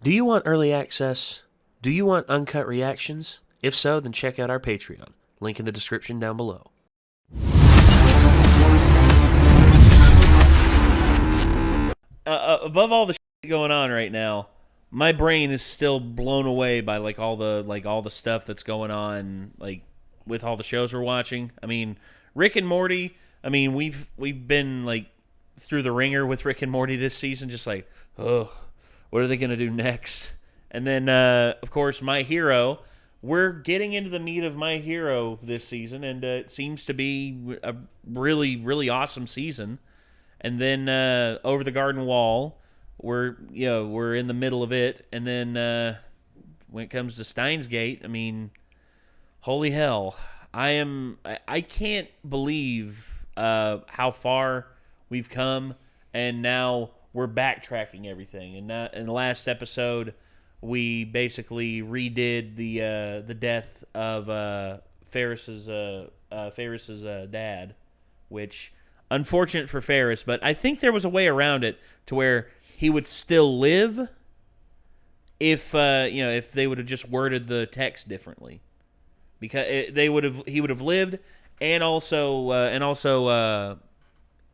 Do you want early access? Do you want uncut reactions? If so, then check out our Patreon. Link in the description down below. Above all the shit going on right now, my brain is still blown away by all the stuff that's going on, with all the shows we're watching. I mean, Rick and Morty. I mean, we've been through the ringer with Rick and Morty this season, just oh, what are they gonna do next? And then, of course, My Hero. We're getting into the meat of My Hero this season, and it seems to be a really, really awesome season. And then Over the Garden Wall, we're in the middle of it. And then when it comes to Steins Gate, I mean, holy hell, I can't believe how far we've come, and now we're backtracking everything. And in the last episode, we basically redid the death of Ferris's dad, which, unfortunate for Ferris, but I think there was a way around it to where he would still live if they would have just worded the text differently, because he would have lived, and also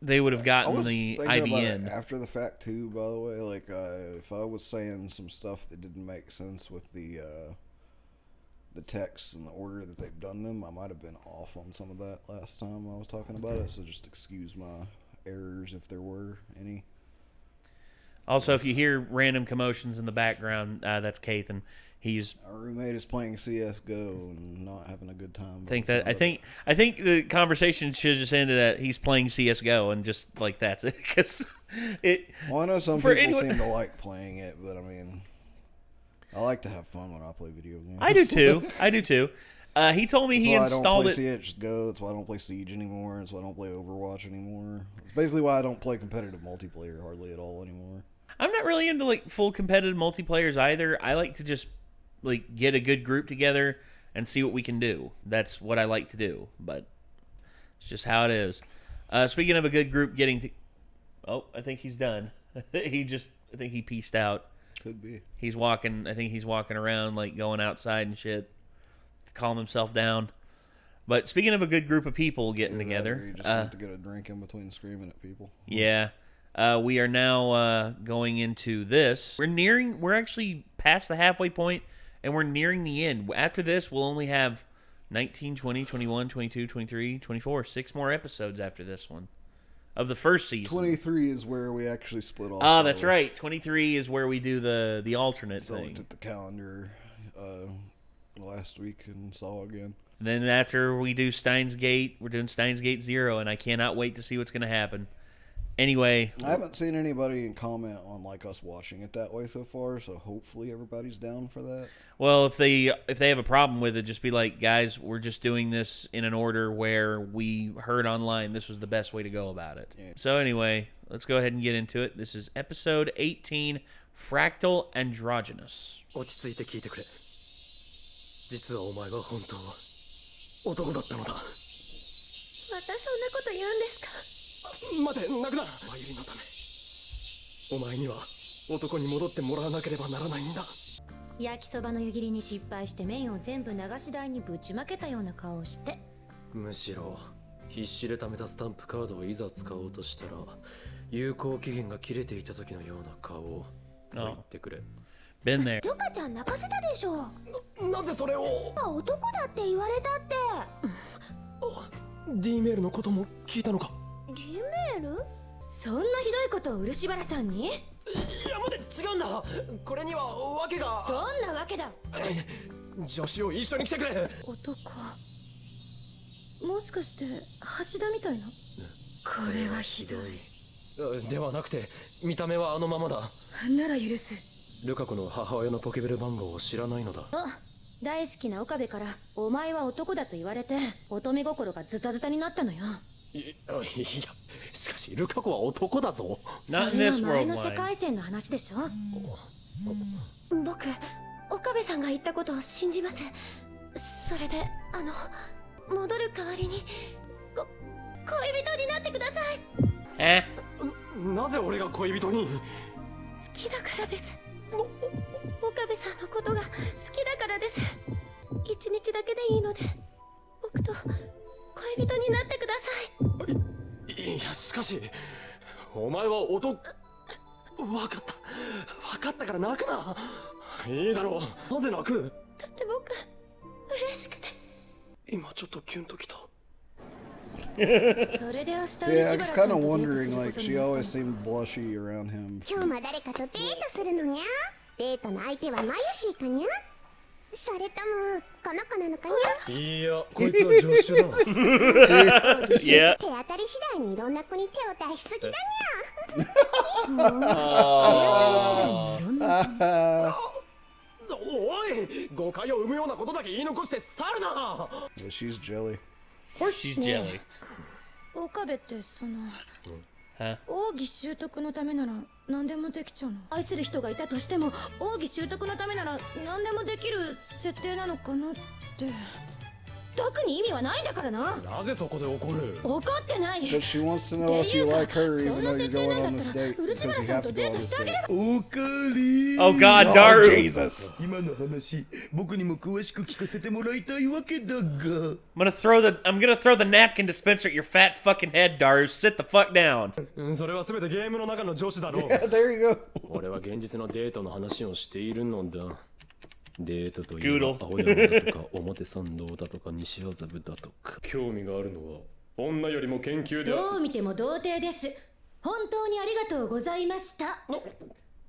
they would have gotten the IBN after the fact too. By the way, if I was saying some stuff that didn't make sense with the text and the order that they've done them, I might have been off on some of that last time I was talking about it. So just excuse my errors if there were any. Also, if you hear random commotions in the background, that's Kathan. Our roommate is playing CS:GO and not having a good time. I think the conversation should just ended at he's playing CS:GO and just that's it. Cause well, I know some people seem to like playing it, but I mean, I like to have fun when I play video games. I do too. He told me he installed it. That's why I don't play CS:GO. That's why I don't play Siege anymore. That's why I don't play Overwatch anymore. It's basically why I don't play competitive multiplayer hardly at all anymore. I'm not really into full competitive multiplayers either. I like to just get a good group together and see what we can do. That's what I like to do, but it's just how it is. Speaking of a good group getting to... Oh, I think he's done. I think he peaced out. Could be. I think he's walking around, going outside and shit to calm himself down. But speaking of a good group of people getting together... You just want to get a drink in between screaming at people. Yeah. We are now going into this. We're actually past the halfway point, and we're nearing the end. After this, we'll only have 19, 20, 21, 22, 23, 24, 6 more episodes after this one of the first season. 23 is where we actually split off. Oh, that's right. 23 is where we do the alternate thing. I looked at the calendar last week and saw again. And then after we do Steins Gate, we're doing Steins Gate 0, and I cannot wait to see what's going to happen. Anyway, I haven't seen anybody comment on us watching it that way so far, so hopefully everybody's down for that. Well, if they have a problem with it, just be like, guys, we're just doing this in an order where we heard online this was the best way to go about it. Yeah. So anyway, let's go ahead and get into it. This is episode 18, Fractal Androgynous. 落ち着いて聞いてくれ。実はお前が本当は男だったのだ。またそんなこと言うんですか。待て、泣くな。まゆりのためお前には男に戻ってもらわなければならないんだ。焼きそばの湯切りに失敗して麺を全部流し台にぶちまけたような顔をして、むしろ必死で貯めたスタンプカードをいざ使おうとしたら有効期限が切れていた時のような顔をと言ってくれ。Been there. ルカちゃん泣かせたでしょ。なぜそれを。男だって言われたって。D メールのことも聞いたのか。D メール？そんなひどいことを漆原さんに？いや待て、違うんだ。これには訳が。どんなわけだ。女子を一緒に来てくれ。男、もしかして橋田みたいな。これはひどい。ではなくて見た目はあのままだ。なら許す。ルカ子の母親のポケベル番号を知らないのだ。大好きな岡部からお前は男だと言われて乙女心がズタズタになったのよ。いや、しかしルカ子は男だぞ。それは前の世界線の話でしょ。僕、岡部さんが言ったことを信じます。それで戻る代わりに恋人になってください。なぜ俺が恋人に。好きだからです。ことが好きだからです。一日だけでいいので僕と恋人になってください。いや、しかしお前は分かったから泣くな。いいだろう、なぜ泣く？だって僕嬉しくて今ちょっとキュンときた。それで明日 Yeah, I was kind of wondering, like, she always seemed blushy around him. 今日も誰かとデートするのにゃ。デートの相手はマユシーかにゃ。それともこの子なのかにゃ。いや、こいつは助手だ。Yeah. 手当たり次第にいろんな子に手を出しすぎだおい、誤解を生むようなことだけ言い残して去るな。 Yeah, she's jelly. Of course she's jelly. 岡部ってその Huh? 奥義習得のためなら何でもできちゃうの？愛する人がいたとしても奥義習得のためなら何でもできる設定なのかなって。特に意味はないんだからな。なぜそこで怒る？怒ってない。 But she wants to know if you like her even though you're going on this date 漆 because 原 you さん have と to デ go ー on ト this してあげ date. れば。おかえり。 Oh God, Oh, Daru! Jesus. 今の話、僕にも詳しく聞かせてもらいたいわけだが。I'm gonna throw the napkin dispenser at your fat fucking head, Daru. Sit the fuck down. それは全てゲームの中の女子だろう。 There you go. 俺は現実のデートの話をしているのだ。デートといえ Goodle ば青山だとか表参道だとか西麻布だとか。興味があるのは女よりも研究で。どう見ても童貞です。本当にありがとうございました。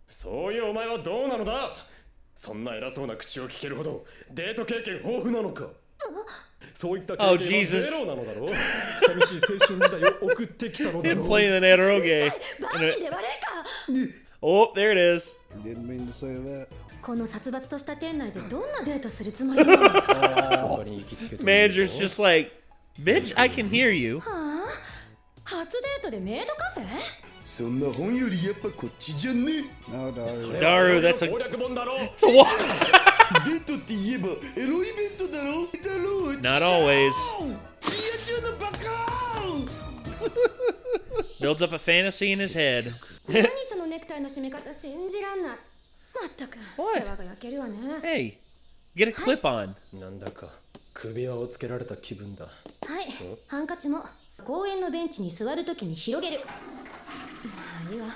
そういうお前はどうなのだ。そんな偉そうな口を聞けるほどデート経験豊富なのか。そういった経験 Oh, は Jesus. ゼロなのだろう。寂しい青春時代を送ってきたのだ Him ろう。 playing an eroge. バーキンで悪いか。 Oh, there it is. Didn't mean to say that. この殺伐とした店内でどんなデートするつもりなの？他に行きつけてみるぞ。 Manager's just like, bitch, I can hear you. 初デートでメイドカフェ？そんな本よりやっぱこっちじゃね。 No, Daru. Daru, that's a, 攻略本だろう。 it's a what? デートって言えばエロイベントだろ。Not always. リア充のバカ。 Builds up a fantasy in his head. 何そのネクタイの締め方信じらんない。まったく世話が焼けるわね。 Hey, get a clip on. なんだか首輪をつけられた気分だ。はい、ハンカチも公園のベンチに座るときに広げる。まあいいわ。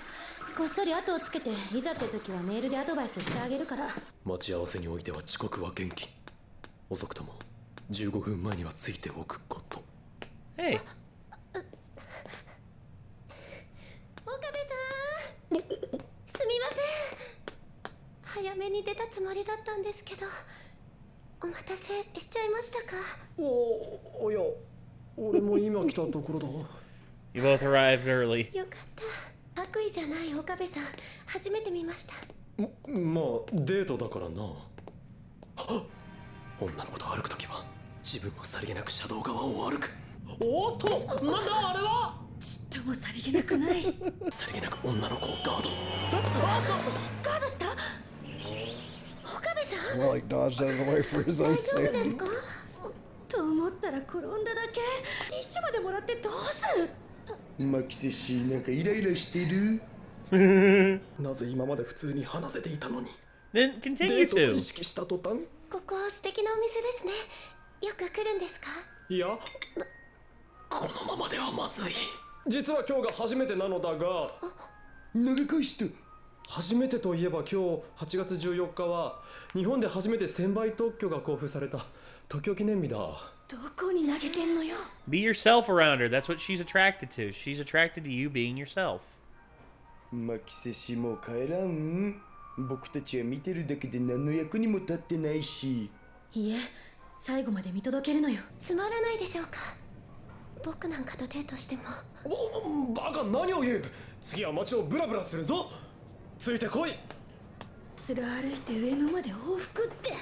こっそり後をつけていざって時はメールでアドバイスしてあげるから。待ち合わせにおいては遅刻は厳禁。遅くとも15分前にはついておくこと。 Hey, 岡部さん、すみません。早めに出たつもりだったんですけど、お待たせしちゃいましたか？おや、俺も今来たところだ。 you both arrived early. よかった。悪意じゃない岡部さん、初めて見ました。まあデートだからな。はっ、女の子と歩くときは自分もさりげなく車道側を歩く。おっと、なんだあれは。ちっともさりげなくない。さりげなく女の子をガード。ガードした？岡部さん？ Well, he dodged out of the way for his own 大丈夫で safety. すか？と思ったら転んだだけ。ティッシュまでもらってどうする？マキセシーなんかイライラしてる。なぜ今まで普通に話せていたのに。 Then デ continue ートと意 to. 識した途端。ここ素敵なお店ですね。よく来るんですか？いや、このままではまずい。実は今日が初めてなのだが。投げ返した。初めてといえば今日8月14日は日本で初めて1000倍特許が交付された特許記念日だ。どこに投げてんのよ。 Be yourself around her. That's what she's attracted to. She's attracted to you being yourself. マキセシも帰らん。僕たちは見てるだけで何の役にも立ってないし。いえ、最後まで見届けるのよ。つまらないでしょうか？僕なんかとデートしても。バカ、何を言う。次は街をブラブラするぞ。ついてこい。つら歩いて上野まで往復って。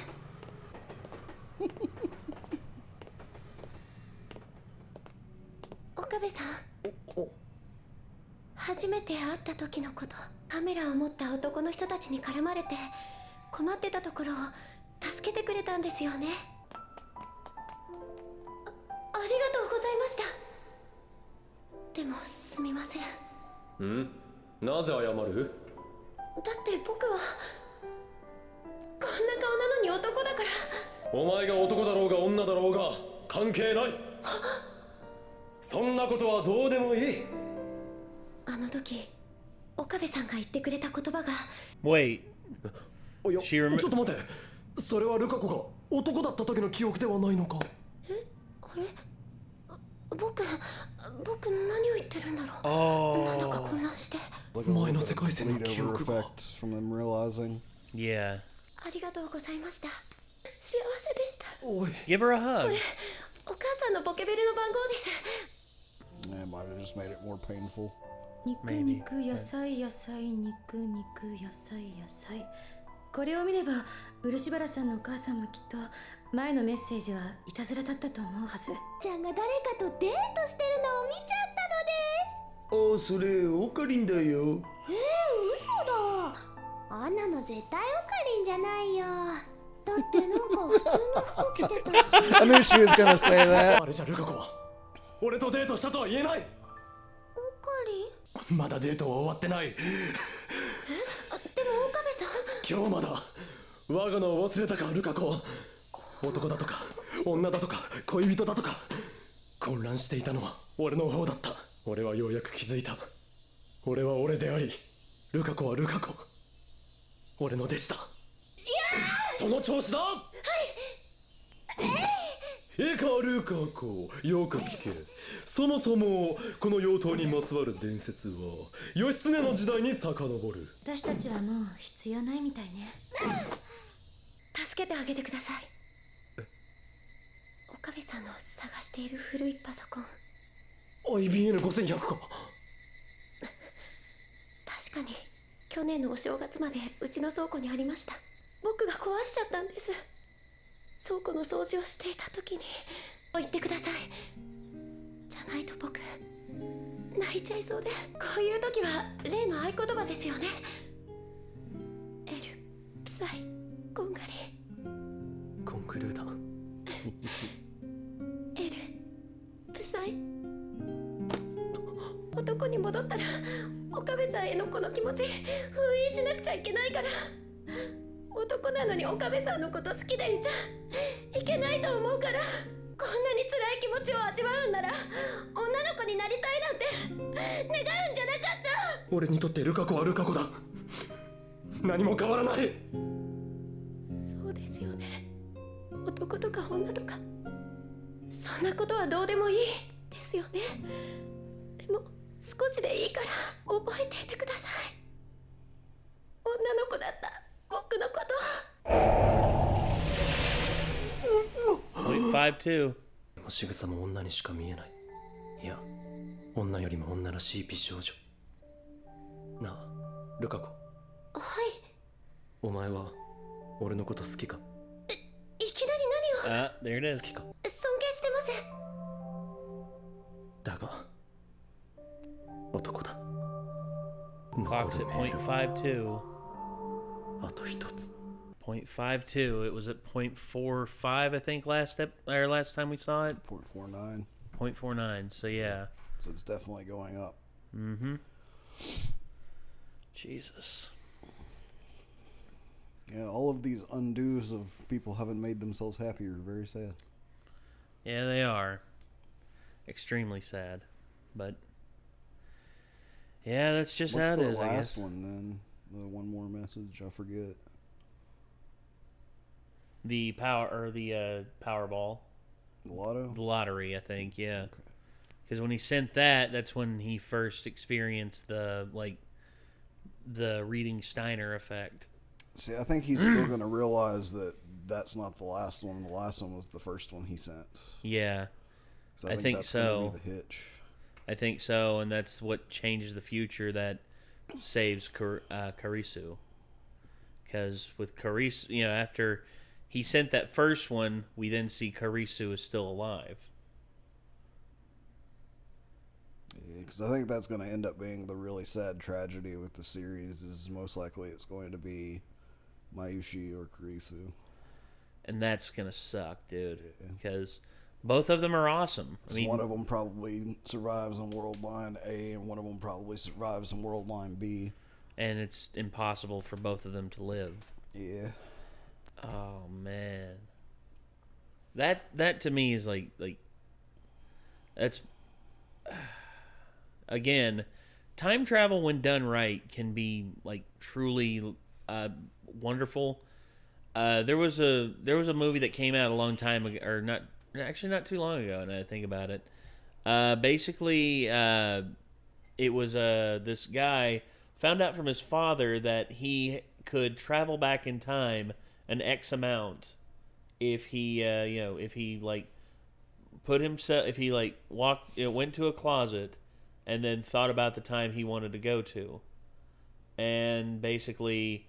岡部さん、初めて会った時のこと、カメラを持った男の人たちに絡まれて困ってたところを助けてくれたんですよね。ありがとうございました。でもすみません。なぜ謝る？だって僕はここんな顔なのに男だから。お前が男だろうが女だろうが関係ない。そんなことはどうでもいい。あの時岡部さんが言ってくれた言葉が。 Wait, いや She rem- ちょっと待って、それはルカ子が男だった時の記憶ではないのか。あれ、僕何を言ってるんだろう。 oh, なんだか混乱して。 Like a 前の little 世 bit 界 of 線の記 bleed 憶 over が。 effect from them realizing. yeah. ありがとうございました。幸せでした。おい、 Give her a hug. お母さんのポケベルの番号です。 Yeah, it might have just made it more painful. 肉 Maybe. 肉野菜野菜肉肉野菜野菜。これを見れば漆原さんのお母さんもきっと前のメッセージはいたずらだったと思うはず。ちゃんが誰かとデートしてるのを見ちゃったのです。ああ、それオカリンだよ。嘘だ。あんなの絶対オカリンじゃないよ。だってなんか普通の服着てたし。 I knew she was gonna say that. あれじゃルカ子は俺とデートしたとは言えない。オカリン？まだデートは終わってない。でも岡部さん。今日まだ我が名を忘れたかルカ子。男だとか女だとか恋人だとか混乱していたのは俺の方だった。俺はようやく気づいた。俺は俺でありルカ子はルカ子。俺の弟子だ。その調子だ。いいかルカ子、よく聞け。そもそもこの妖刀にまつわる伝説は義経の時代に遡る。私たちはもう必要ないみたいね。助けてあげてください。岡部さんの探している古いパソコン。 IBN5100 か。確かに去年のお正月までうちの倉庫にありました。僕が壊しちゃったんです。倉庫の掃除をしていた時に。言ってください。じゃないと僕泣いちゃいそうで。こういう時は例の合言葉ですよね。エル、プサイ、ゴンガリ。コンクルーダー。エル、プサイ。男に戻ったら岡部さんへのこの気持ち封印しなくちゃいけないから。男なのに岡部さんのこと好きでいちゃいけないと思うから。こんなに辛い気持ちを味わうんなら女の子になりたいなんて願うんじゃなかった。俺にとってルカ子はルカ子だ。何も変わらない。そうですよね。男とか女とかそんなことはどうでもいいですよね。でも少しでいいから覚えていてください。女の子だった僕のこと。 .52. 仕草も女にしか見えない。いや、女よりも女らしい美少女。なあ、ルカ子。はい。お前は俺のこと好きか？いきなり何を。 There it 好 is. きか？尊敬してます。だが男だ。 Clock's at 0.52. あと一つ。 0.52. It was at 0.45, I think, last time we saw it. 0.49. 0.49. So yeah. So it's definitely going up. Mm-hmm. Jesus. Yeah, all of these undos of people haven't made themselves happy are very sad. Yeah, they are. Extremely sad. But yeah, that's just What's how it the is, I last guess. one then? The one more message, I forget. The Powerball. The lotto? The lottery, I think, yeah. Okay. Because when he sent that, that's when he first experienced the reading Steiner effect. See, I think he's still going to realize that that's not the last one. The last one was the first one he sent. Yeah, 'Cause I think that's so. Gonna be the hitch. I think so, and that's what changes the future that saves Karisu. Because with Karisu, after he sent that first one, we then see Karisu is still alive. Because I think that's going to end up being the really sad tragedy with the series. Is most likely it's going to be Mayushi or Karisu. And that's going to suck, dude. Because both of them are awesome. I mean, one of them probably survives on World Line A, and one of them probably survives on World Line B. And it's impossible for both of them to live. Yeah. that to me is like that's again, time travel when done right can be like truly wonderful. There was a movie that came out a long time ago, or not too long ago, and I think about it. Basically, it was this guy found out from his father that he could travel back in time an X amount if he if he like put himself, if he like walked, went to a closet and then thought about the time he wanted to go to, and basically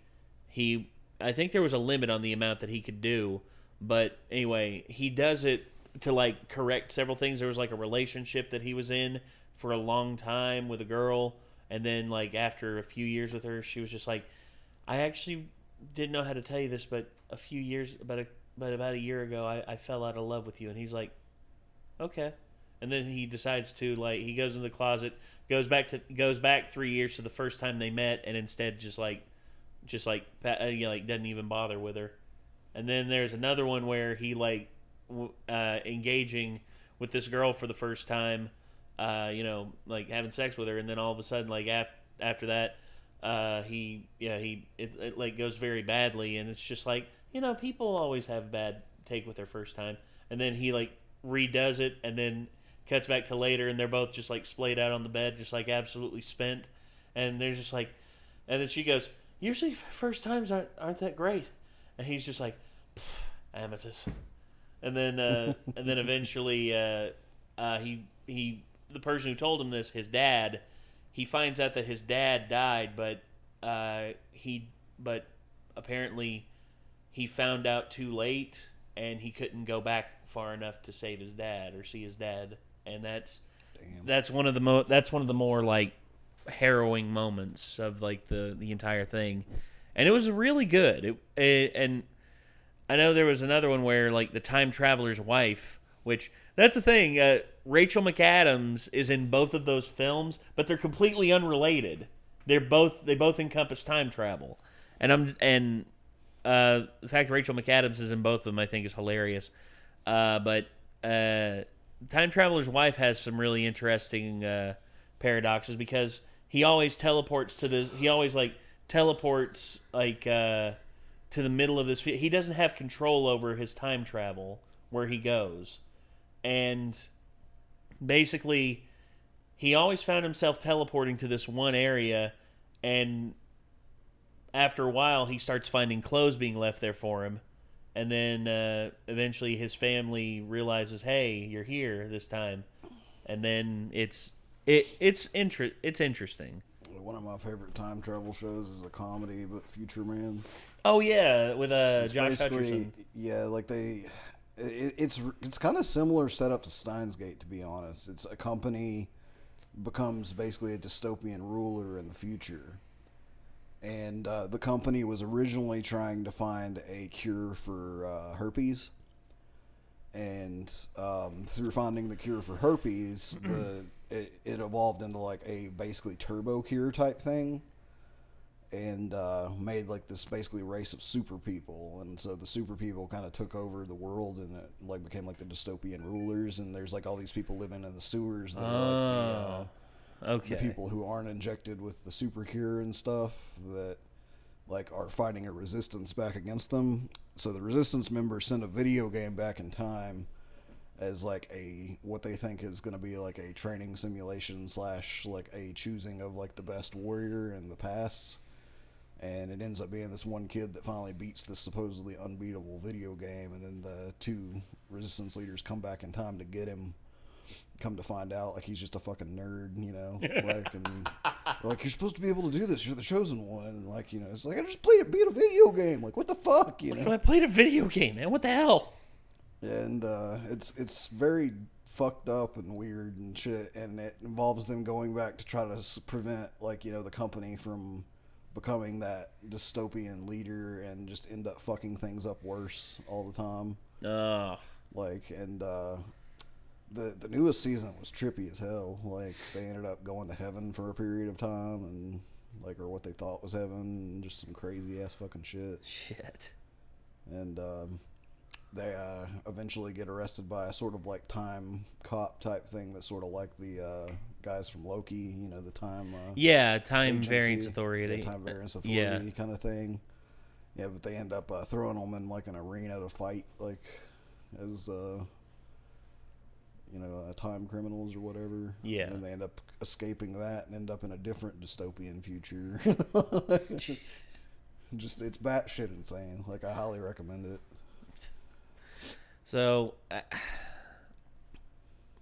I think there was a limit on the amount that he could do, but anyway, he does it to like correct several things. There was like a relationship that he was in for a long time with a girl, and then like after a few years with her, she was just like, I actually didn't know how to tell you this, but about a year ago, I fell out of love with you. And he's like, okay. And then he decides to like, he goes in the closet, goes back 3 years to the first time they met, and instead just doesn't even bother with her. And then there's another one where he like engaging with this girl for the first time, like having sex with her, and then all of a sudden like after that, it like goes very badly, and it's just like, people always have bad take with their first time, and then he like redoes it, and then cuts back to later, and they're both just like splayed out on the bed, just like absolutely spent, and they're just like, and then she goes, usually first times aren't that great, and he's just like, amateur. And then eventually the person who told him this, his dad, he finds out that his dad died, but apparently he found out too late, and he couldn't go back far enough to save his dad or see his dad, and that's one of the more like harrowing moments of like the entire thing, and it was really good. And I know there was another one where like the time traveler's wife, which that's the thing. Rachel McAdams is in both of those films, but they're completely unrelated. They both encompass time travel, and the fact that Rachel McAdams is in both of them, I think, is hilarious. But time traveler's wife has some really interesting paradoxes, because he always teleports to the middle of this. He doesn't have control over his time travel where he goes, and basically he always found himself teleporting to this one area, and after a while he starts finding clothes being left there for him, and then eventually his family realizes, hey, you're here this time, and then it's interesting. One of my favorite time travel shows is a comedy, but Future Man. Oh yeah, with Josh Hutcherson. Yeah, like it's kind of similar setup to Steins Gate, to be honest. It's a company becomes basically a dystopian ruler in the future, and the company was originally trying to find a cure for herpes. And through finding the cure for herpes, it evolved into like a basically turbo cure type thing, and made like this basically race of super people. And so the super people kind of took over the world, and it like became like the dystopian rulers. And there's like all these people living in the sewers that are like the people who aren't injected with the super cure and stuff, that like are fighting a resistance back against them. So the resistance members send a video game back in time as like what they think is going to be like a training simulation / like a choosing of like the best warrior in the past. And it ends up being this one kid that finally beats this supposedly unbeatable video game, and then the two resistance leaders come back in time to get him. Come to find out, like, he's just a fucking nerd, like, and like, you're supposed to be able to do this, you're the chosen one, and like, it's like, I just beat a video game, like, what the fuck, I played a video game, man, what the hell? And it's very fucked up and weird and shit, and it involves them going back to try to prevent, like, the company from becoming that dystopian leader, and just end up fucking things up worse all the time. Like, and the newest season was trippy as hell. Like, they ended up going to heaven for a period of time, and like, or what they thought was heaven, and just some crazy ass fucking shit. Shit. And they eventually get arrested by a sort of like time cop type thing that's sort of like the guys from Loki, you know, the time time agency. variance authority. Yeah, time variance authority kind of thing. Yeah, but they end up throwing them in like an arena to fight, like as time criminals or whatever. Yeah, and they end up escaping that and end up in a different dystopian future. Just it's batshit insane. Like, I highly recommend it. So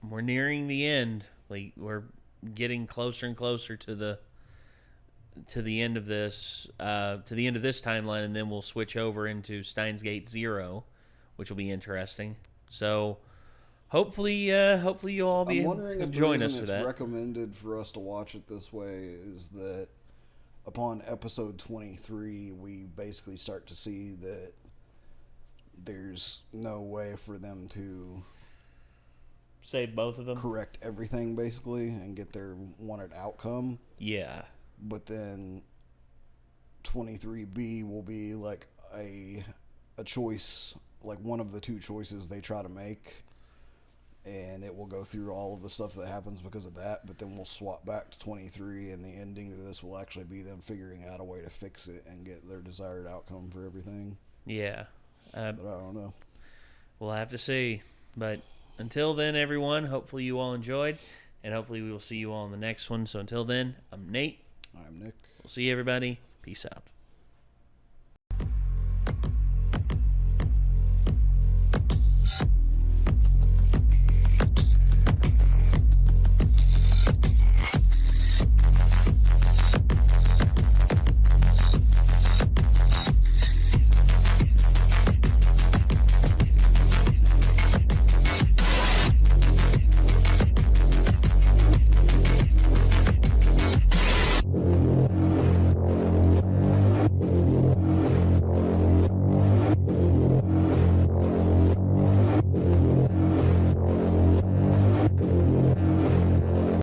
we're nearing the end. Like, we're getting closer and closer to the end of this timeline, and then we'll switch over into Steins Gate 0, which will be interesting. So hopefully you'll all be join us for that. It's recommended for us to watch it this way is that upon episode 23, we basically start to see that there's no way for them to save both of them, correct everything basically, and get their wanted outcome. Yeah. But then 23B will be like a choice, like one of the two choices they try to make, and it will go through all of the stuff that happens because of that, but then we'll swap back to 23, and the ending to this will actually be them figuring out a way to fix it and get their desired outcome for everything. Yeah. But I don't know. We'll have to see. But until then, everyone, hopefully you all enjoyed, and hopefully we will see you all in the next one. So until then, I'm Nate. I'm Nick. We'll see everybody. Peace out.